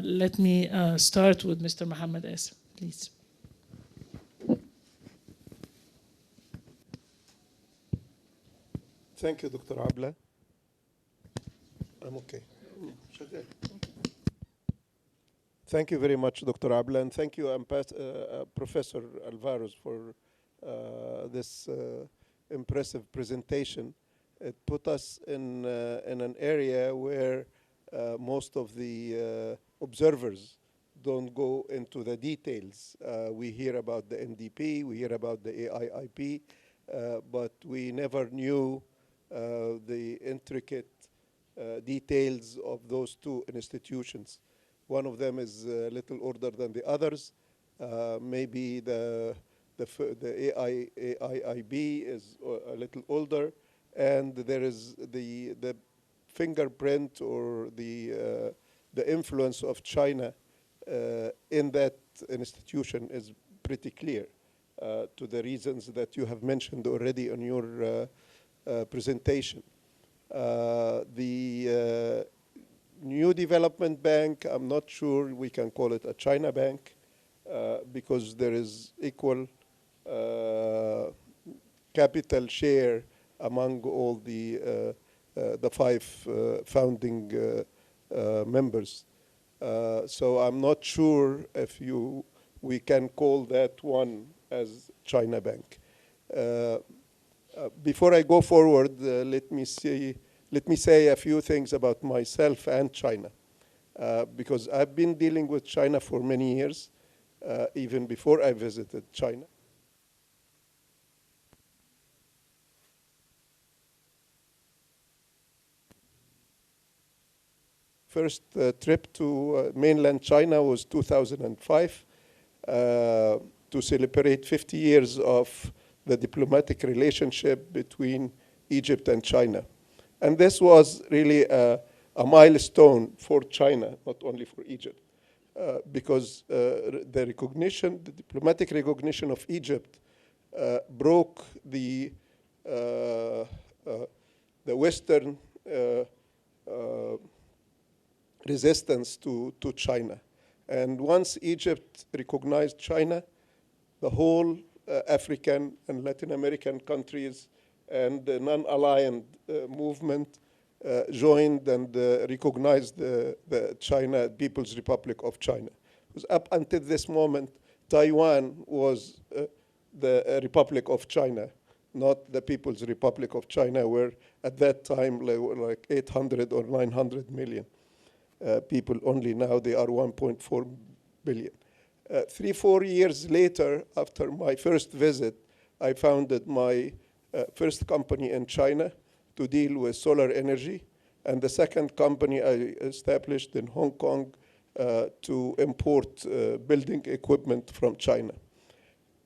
let me start with Mr. Mohamed S, please. Thank you, Dr. Abla. I'm okay. Thank you very much, Dr. Abla, and thank you, Professor Alvarez, for this impressive presentation. It put us in an area where most of the observers don't go into the details. We hear about the NDP, we hear about the AIIP, but we never knew the intricate details of those two institutions. One of them is a little older than the others. Maybe the AIIB is a little older, and there is the fingerprint or the influence of China in that institution is pretty clear to the reasons that you have mentioned already in your presentation. The New Development Bank, I'm not sure we can call it a China bank because there is equal capital share among all the five founding members. So I'm not sure if we can call that one as China bank. Before I go forward, let me say a few things about myself and China, because I've been dealing with China for many years, even before I visited China. First trip to mainland China was 2005 to celebrate 50 years of the diplomatic relationship between Egypt and China. And this was really a milestone for China, not only for Egypt, because the diplomatic recognition of Egypt broke the Western resistance to China. And once Egypt recognized China, the whole African and Latin American countries and the non-aligned movement joined and recognized the China People's Republic of China. Because up until this moment, Taiwan was the Republic of China, not the People's Republic of China, where at that time like 800 or 900 million people only. Now they are 1.4 billion. 3-4 years later, after my first visit, I founded my first company in China to deal with solar energy, and the second company I established in Hong Kong to import building equipment from China.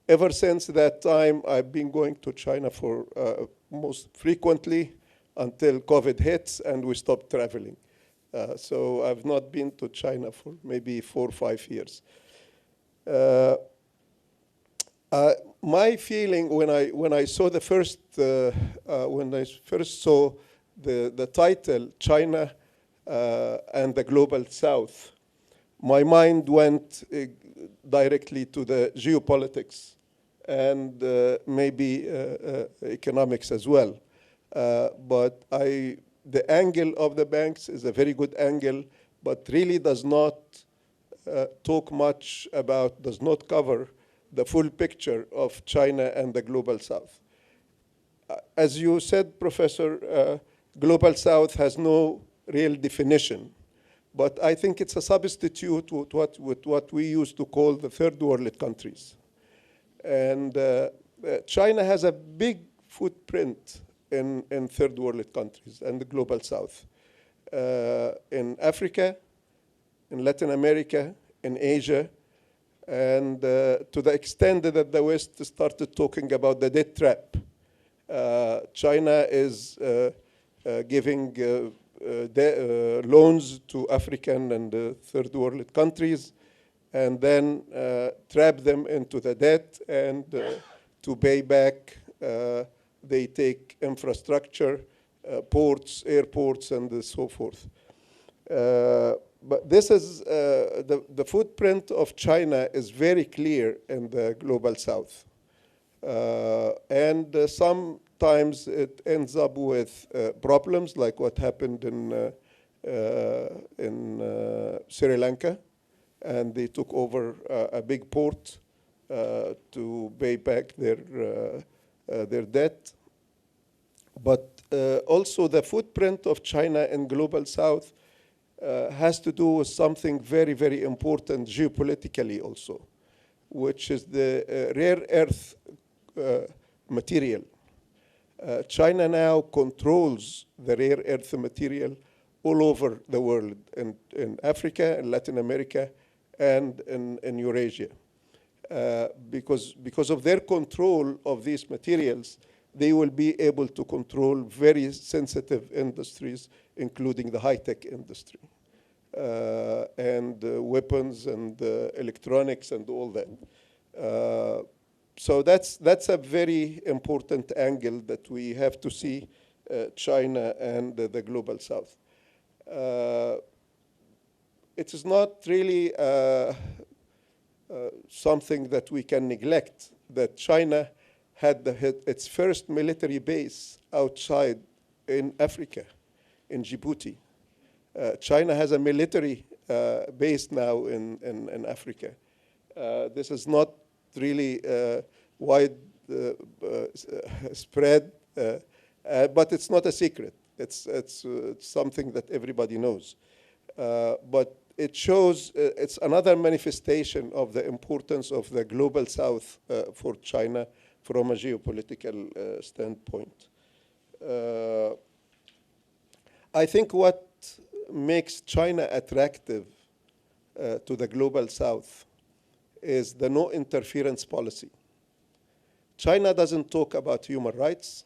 Ever since that time, I've been going to China for most frequently until COVID hits and we stopped traveling. So I've not been to China for maybe 4 or 5 years. My feeling when I saw the first saw the title China and the Global South, my mind went directly to the geopolitics and maybe economics as well. But the angle of the banks is a very good angle, but really does not talk much about, does not cover the full picture of China and the Global South. As you said, Professor, Global South has no real definition, but I think it's a substitute with what we used to call the third world countries. And China has a big footprint in third world countries and the Global South. In Africa, in Latin America, in Asia, and to the extent that the West started talking about the debt trap. China is giving loans to African and third world countries, and then trap them into the debt, and to pay back, they take infrastructure, ports, airports, and so forth. but this is the footprint of China is very clear in the global south. And sometimes it ends up with problems like what happened in Sri Lanka, and they took over a big port to pay back their debt. But also the footprint of China in global south has to do with something very, very important geopolitically also, which is the rare earth material. China now controls the rare earth material all over the world, in Africa, in Latin America, and in Eurasia. Because of their control of these materials, they will be able to control very sensitive industries, including the high-tech industry, and weapons and electronics and all that. So that's a very important angle that we have to see China and the global south. It is not really something that we can neglect, that China had its first military base outside in Africa, in Djibouti. China has a military base now in Africa. This is not really wide spread, but it's not a secret. It's something that everybody knows. But it shows, it's another manifestation of the importance of the global south for China from a geopolitical standpoint. I think what makes China attractive to the global south is the no interference policy. China doesn't talk about human rights.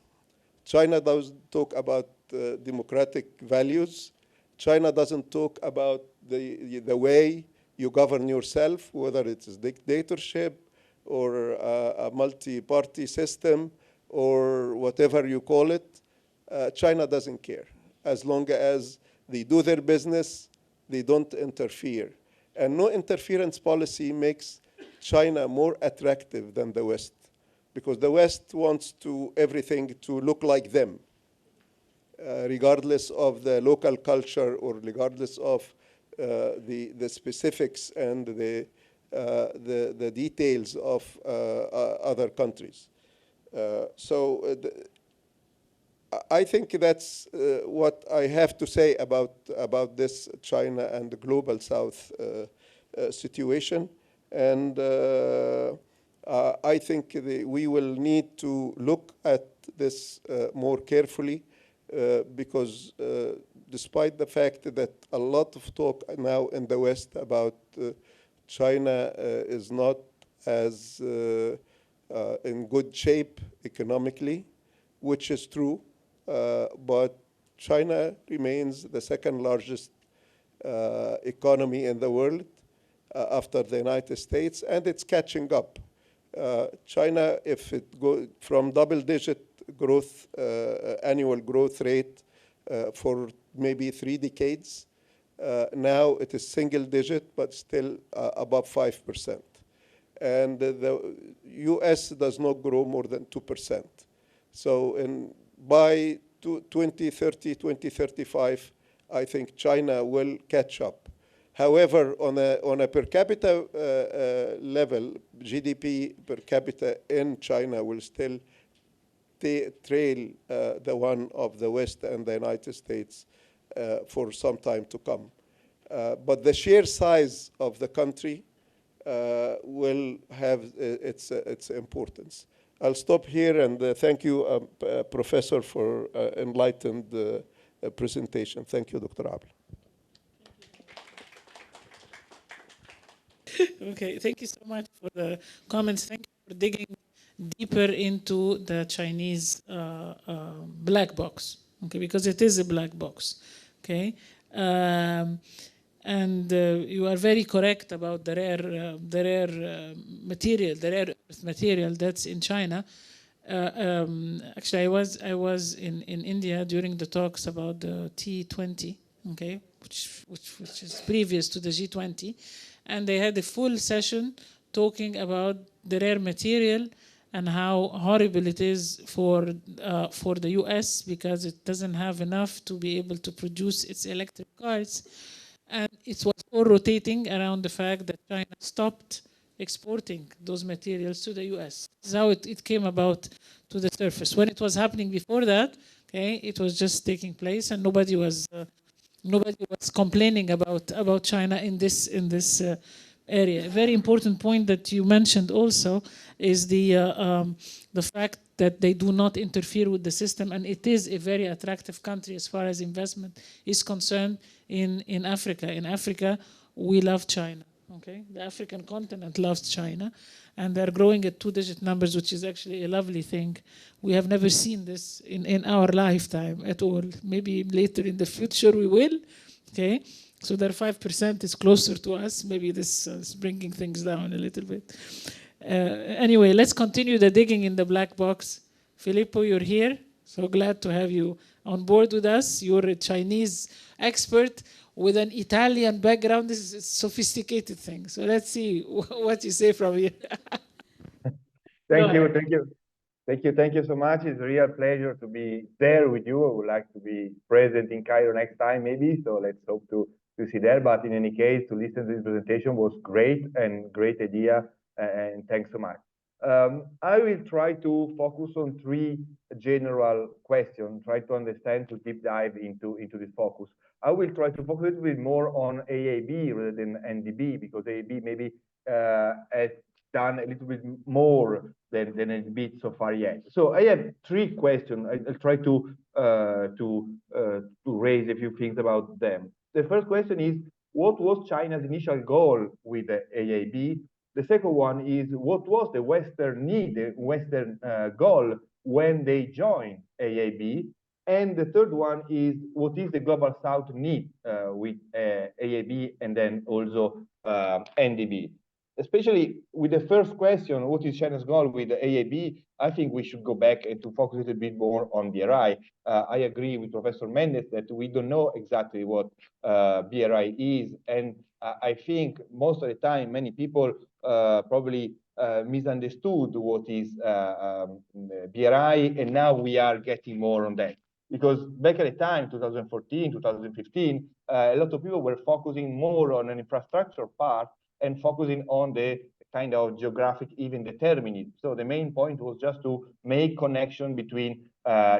China doesn't talk about democratic values. China doesn't talk about the way you govern yourself, whether it's dictatorship or a multi-party system or whatever you call it. China doesn't care. As long as they do their business, they don't interfere. And no interference policy makes China more attractive than the West, because the West wants everything to look like them, regardless of the local culture or regardless of the specifics and the details of other countries. I think that's what I have to say about this China and the global south situation. And I think we will need to look at this more carefully, because despite the fact that a lot of talk now in the West about China is not as in good shape economically, which is true, but China remains the second largest economy in the world after the United States, and it's catching up. China, if it goes from double-digit growth, annual growth rate for maybe 3 decades, now it is single-digit, but still above 5%. And the US does not grow more than 2%. So by 2030, 2035, I think China will catch up. However, on a per capita level, GDP per capita in China will still trail the one of the West and the United States for some time to come. But the sheer size of the country will have its importance. I'll stop here, and thank you, Professor, for enlightened presentation. Thank you, Dr. Abel. Okay, thank you so much for the comments. Thank you for digging deeper into the Chinese black box, okay, because it is a black box, okay? And you are very correct about the rare earth material that's in China. Actually, I was in India during the talks about the T20 okay, which is previous to the G20, and they had a full session talking about the rare material and how horrible it is for the US because it doesn't have enough to be able to produce its electric cars. And it was all rotating around the fact that China stopped exporting those materials to the US. This is how it came about to the surface. When it was happening before that, okay, it was just taking place and nobody was complaining about China in this area. A very important point that you mentioned also is the fact that they do not interfere with the system, and it is a very attractive country as far as investment is concerned in Africa. In Africa, we love China. Okay, the African continent loves China, and they're growing at 2-digit numbers, which is actually a lovely thing. We have never seen this in our lifetime at all. Maybe later in the future we will. Okay, so their 5% is closer to us. Maybe this is bringing things down a little bit. Anyway, let's continue the digging in the black box. Filippo, you're here. So glad to have you on board with us. You're a Chinese expert with an Italian background. This is a sophisticated thing. So let's see what you say from here. Thank you so much. It's a real pleasure to be there with you. I would like to be present in Cairo next time, maybe. So let's hope to see there. But in any case, to listen to this presentation was great and great idea. And thanks so much. I will try to focus on 3 general questions, try to understand, to deep dive into this focus. I will try to focus a little bit more on AAB rather than NDB, because AAB maybe has done a little bit more than NDB so far yet. So I have 3 questions. I'll try to raise a few things about them. The first question is, what was China's initial goal with the AAB? The second one is, what was the Western need, the Western goal when they joined AAB? And the third one is, what is the Global South need with AAB and then also NDB? Especially with the first question, what is China's goal with the AAB? I think we should go back and to focus a little bit more on BRI. I agree with Professor Mendes that we don't know exactly what BRI is. And I think most of the time, many people probably misunderstood what is BRI, and now we are getting more on that. Because back at the time, 2014, 2015, a lot of people were focusing more on an infrastructure part and focusing on the kind of geographic even determinism. So the main point was just to make connection between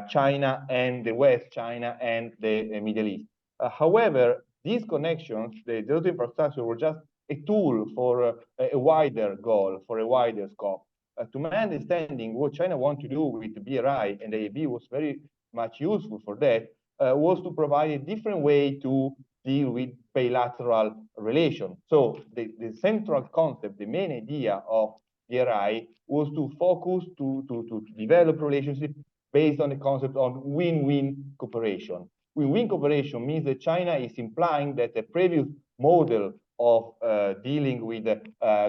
China and the West, China and the Middle East. However, these connections, the road infrastructure, were just a tool for a wider goal, for a wider scope. To my understanding, what China wanted to do with the BRI and the AAB was very much useful for that, was to provide a different way to deal with bilateral relations. So the central concept, the main idea of BRI was to focus, to develop relationships based on the concept of win-win cooperation. Win-win cooperation means that China is implying that the previous model of dealing with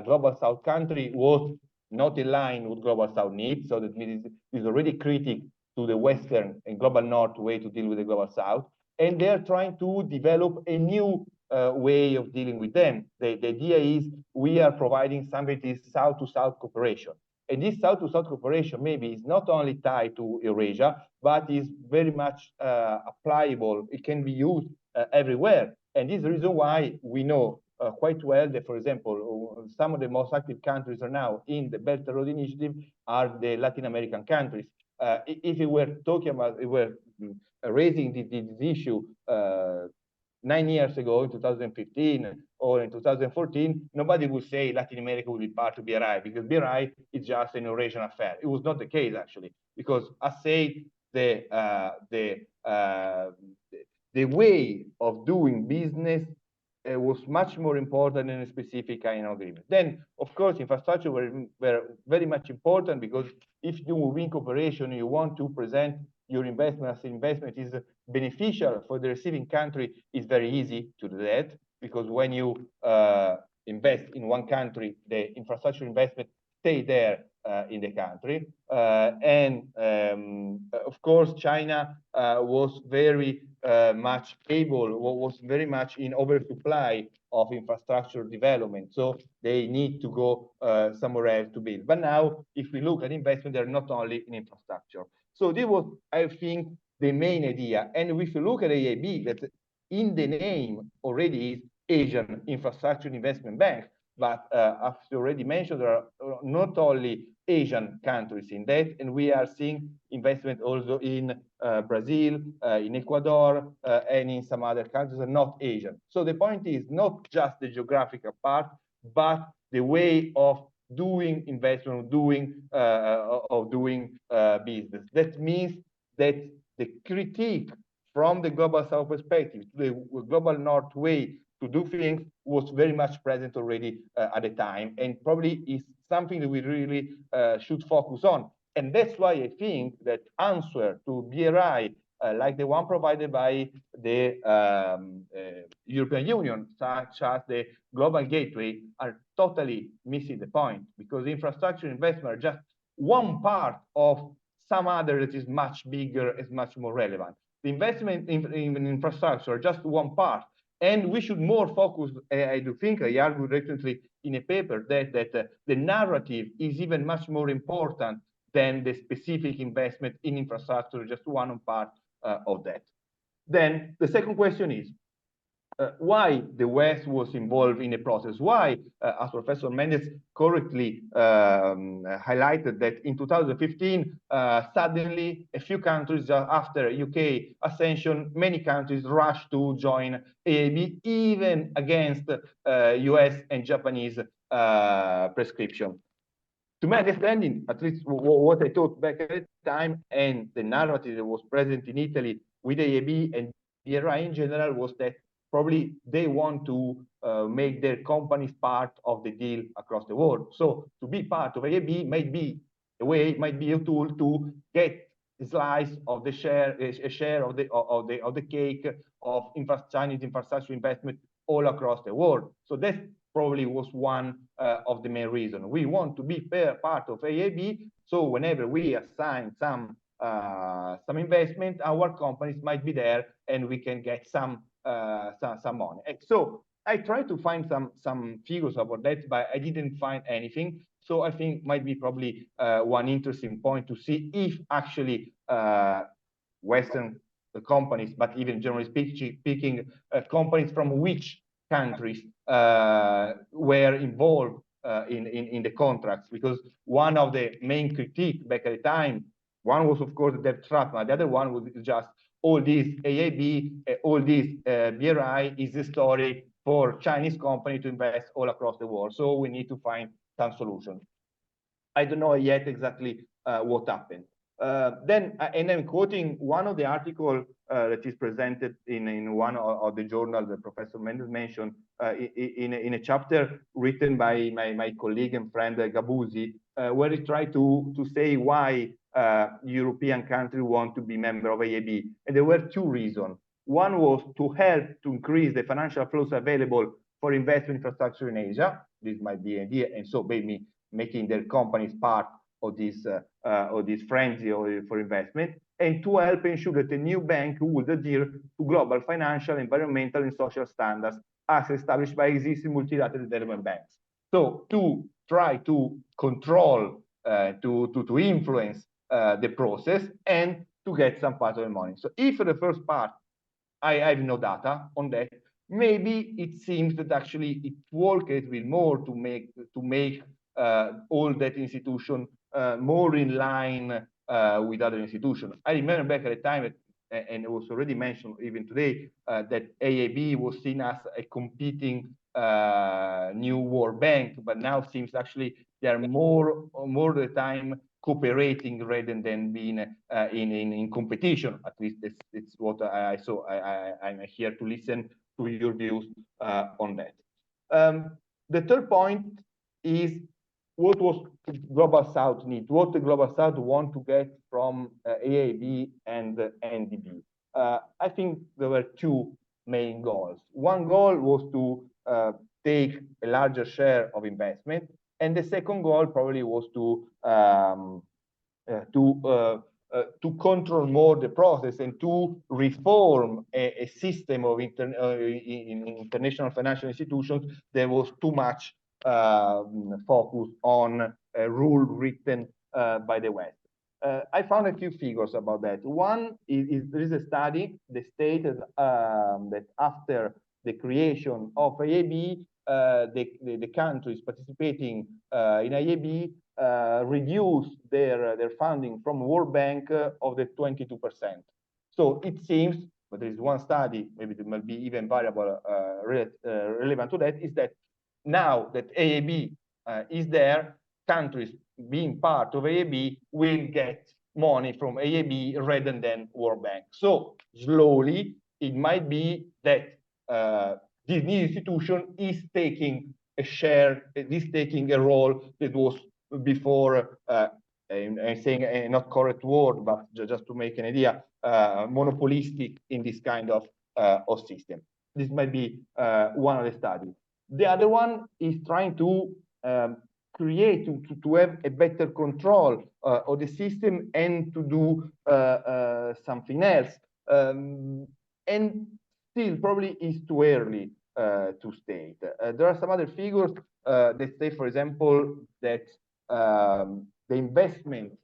Global South country was not aligned with Global South needs, so that it is already critical to the Western and Global North way to deal with the Global South. And they're trying to develop a new way of dealing with them. The idea is we are providing something that is South-to-South cooperation. And this South-to-South cooperation maybe is not only tied to Eurasia, but is very much applicable. It can be used everywhere. And this is the reason why we know quite well that, for example, some of the most active countries are now in the Belt and Road Initiative are the Latin American countries. If we were talking about, we were raising this issue 9 years ago, in 2015 or in 2014, nobody would say Latin America will be part of BRI, because BRI is just an Eurasian affair. It was not the case, actually, because I say the way of doing business was much more important than a specific kind of agreement. Then, of course, infrastructure were very much important, because if you win cooperation, you want to present your investment as investment is beneficial for the receiving country, it's very easy to do that, because when you invest in one country, the infrastructure investment stay there in the country. Of course, China was very much able, was very much in oversupply of infrastructure development. So they need to go somewhere else to build. But now, if we look at investment, they're not only in infrastructure. So this was, I think, the main idea. And if you look at AIB, that in the name already is Asian Infrastructure Investment Bank, but as you already mentioned, there are not only Asian countries in that, and we are seeing investment also in Brazil, in Ecuador, and in some other countries that are not Asian. So the point is not just the geographical part, but the way of doing investment, of doing business. That means that the critique from the global south perspective to the global north way to do things was very much present already at the time, and probably is something that we really should focus on. And that's why I think that answer to BRI, like the one provided by the European Union, such as the Global Gateway, are totally missing the point, because infrastructure investment are just one part of some other that is much bigger, is much more relevant. The investment in infrastructure are just one part. And we should more focus, I do think, I argued recently in a paper that the narrative is even much more important than the specific investment in infrastructure, just one part of that. Then the second question is, why the West was involved in the process? Why, as Professor Mendes correctly highlighted, that in 2015, suddenly a few countries after UK ascension, many countries rushed to join AIB, even against US and Japanese prescription. To my understanding, at least what I thought back at the time, and the narrative that was present in Italy with AIB and BRI in general, was that probably they want to make their companies part of the deal across the world. So to be part of AIB might be a way, might be a tool to get a slice of the share, a share of the cake of Chinese infrastructure investment all across the world. So that probably was one of the main reasons. We want to be part of AIB, so whenever we assign some investment, our companies might be there, and we can get some money. And so I tried to find some figures about that, but I didn't find anything. So I think might be probably one interesting point to see if actually Western companies, but even generally speaking, companies from which countries were involved in the contracts. Because one of the main critique back at the time, one was of course the debt trap, but the other one was just all this AIB, all this BRI is a story for Chinese company to invest all across the world. So we need to find some solution. I don't know yet exactly what happened. And I'm quoting one of the articles that is presented in one of the journals that Professor Mendes mentioned in a chapter written by my colleague and friend Gabuzzi, where he tried to say why European countries want to be member of AIB. And there were two reasons. One was to help to increase the financial flows available for investment infrastructure in Asia. This might be an idea, and so maybe making their companies part of this frenzy for investment, and to help ensure that the new bank would adhere to global financial, environmental, and social standards as established by existing multilateral development banks. So to try to control, to influence the process and to get some part of the money. So if the first part, I have no data on that, maybe it seems that actually it worked a bit more to make all that institution more in line with other institutions. I remember back at the time, and it was already mentioned even today, that AIB was seen as a competing new World Bank, but now seems actually they are more the time cooperating rather than being in competition. At least it's what I saw. I'm here to listen to your views on that. The third point is what was Global South need, what the Global South want to get from AIB and NDB. I think there were two main goals. One goal was to take a larger share of investment. And the second goal probably was to control more the process and to reform a system of international financial institutions that was too much focused on a rule written by the West. I found a few figures about that. One is there is a study that stated that after the creation of IAB, the countries participating in IAB reduce their funding from World Bank of the 22%. So it seems, but there is one study, maybe there might be even variable relevant to that, is that now that IAB is there, countries being part of IAB will get money from IAB rather than World Bank. So slowly, it might be that this new institution is taking a share, is taking a role that was before, I'm saying a not correct word, but just to make an idea, monopolistic in this kind of system. This might be one of the studies. The other one is trying to create, to have a better control of the system and to do something else. And still probably is too early to state. There are some other figures that say, for example, that the investment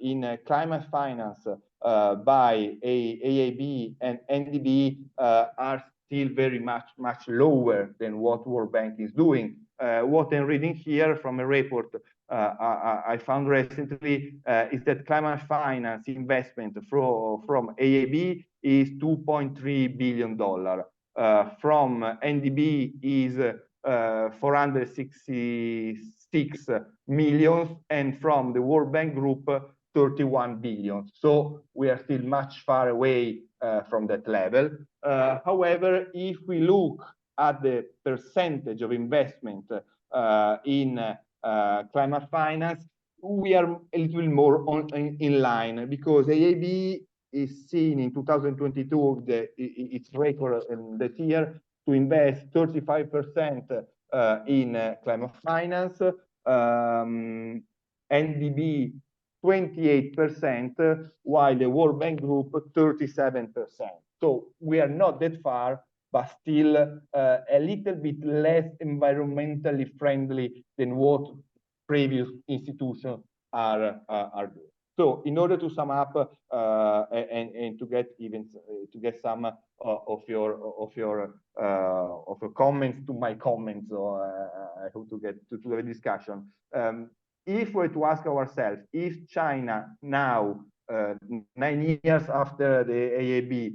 in climate finance by AAB and NDB are still very much lower than what World Bank is doing. What I'm reading here from a report I found recently is that climate finance investment from AAB is $2.3 billion. From NDB is 466 million, and from the World Bank Group, 31 billion. So we are still much far away from that level. However, if we look at the percentage of investment in climate finance, we are a little more in line, because AAB is seen in 2022, its record that year, to invest 35% in climate finance, NDB 28%, while the World Bank Group 37%. So we are not that far, but still a little bit less environmentally friendly than what previous institutions are doing. So in order to sum up and to get some of your comments to my comments, or I hope to get to have a discussion. If we're to ask ourselves if China now, 9 years after the AAB,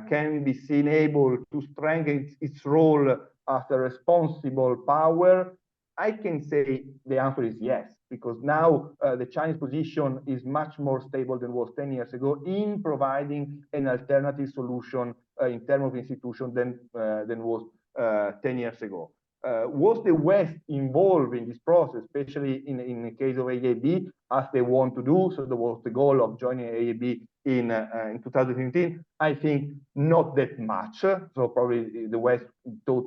can be seen able to strengthen its role as a responsible power, I can say the answer is yes, because now the Chinese position is much more stable than was 10 years ago in providing an alternative solution in terms of institution than was 10 years ago. Was the West involved in this process, especially in the case of AAB, as they want to do? So there was the goal of joining AAB in 2015. I think not that much. So probably the West thought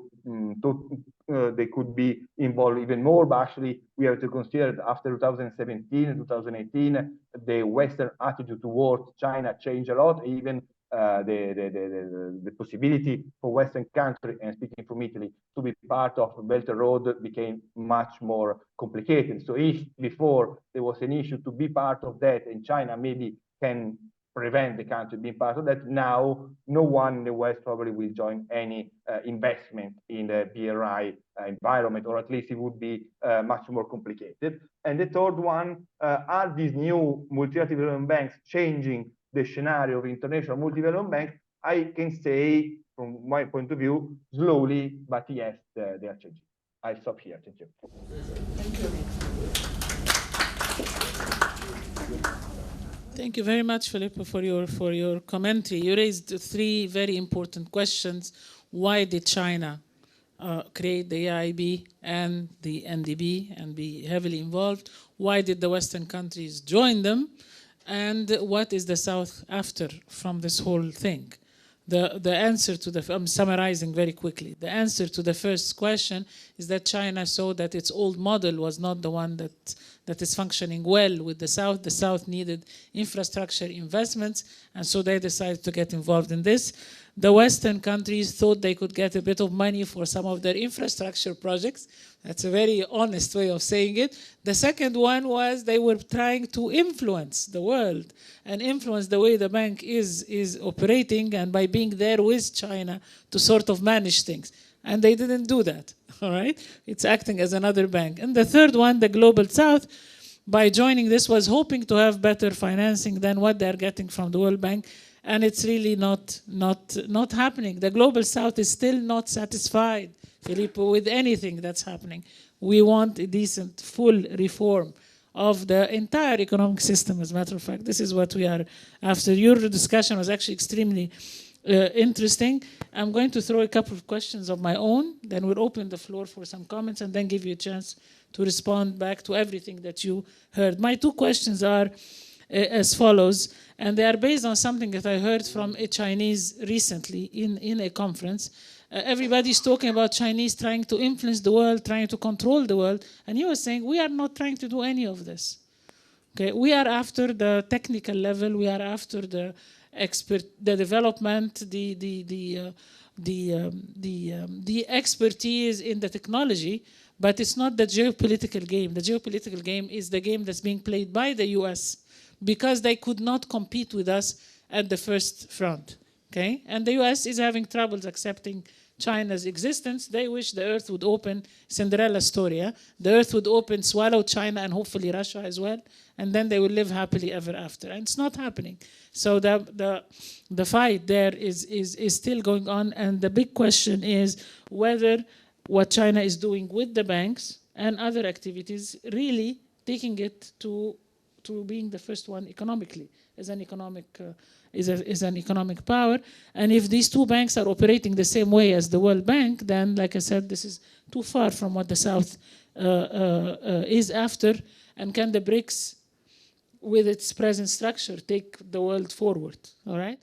they could be involved even more, but actually we have to consider that after 2017 and 2018, the Western attitude towards China changed a lot. Even the possibility for Western countries, and speaking from Italy, to be part of Belt and Road became much more complicated. So if before there was an issue to be part of that, and China maybe can prevent the country being part of that, now no one in the West probably will join any investment in the BRI environment, or at least it would be much more complicated. And the third one, are these new multilateral development banks changing the scenario of international multi-development bank? I can say, from my point of view, slowly, but yes, they are changing. I stop here. Thank you. Thank you. Thank you very much, Filippo, for your commentary. You raised 3 very important questions. Why did China create the EIB and the NDB and be heavily involved? Why did the Western countries join them? And what is the South after from this whole thing? The answer to I'm summarizing very quickly. The answer to the first question is that China saw that its old model was not the one that is functioning well with the South. The South needed infrastructure investments, and so they decided to get involved in this. The Western countries thought they could get a bit of money for some of their infrastructure projects. That's a very honest way of saying it. The second one was they were trying to influence the world and influence the way the bank is operating, and by being there with China to sort of manage things. And they didn't do that, all right? It's acting as another bank. And the third one, the Global South, by joining this was hoping to have better financing than what they're getting from the World Bank. And it's really not happening. The Global South is still not satisfied, Filippo, with anything that's happening. We want a decent, full reform of the entire economic system, as a matter of fact. This is what we are after. Your discussion was actually extremely interesting. I'm going to throw a couple of questions of my own, then we'll open the floor for some comments, and then give you a chance to respond back to everything that you heard. My two questions are as follows, and they are based on something that I heard from a Chinese recently in a conference. Everybody's talking about Chinese trying to influence the world, trying to control the world, and he was saying, we are not trying to do any of this. Okay, we are after the technical level, we are after the development, the expertise in the technology, but it's not the geopolitical game. The geopolitical game is the game that's being played by the US because they could not compete with us at the first front. Okay? And the US is having troubles accepting China's existence. They wish the earth would open, Cinderella story, yeah? The earth would open, swallow China and hopefully Russia as well, and then they will live happily ever after. And it's not happening. So the fight there is still going on, and the big question is whether what China is doing with the banks and other activities really taking it to being the first one economically as an economic is an economic power. And if these two banks are operating the same way as the World Bank, then, like I said, this is too far from what the South is after. And can the BRICS, with its present structure, take the world forward? All right.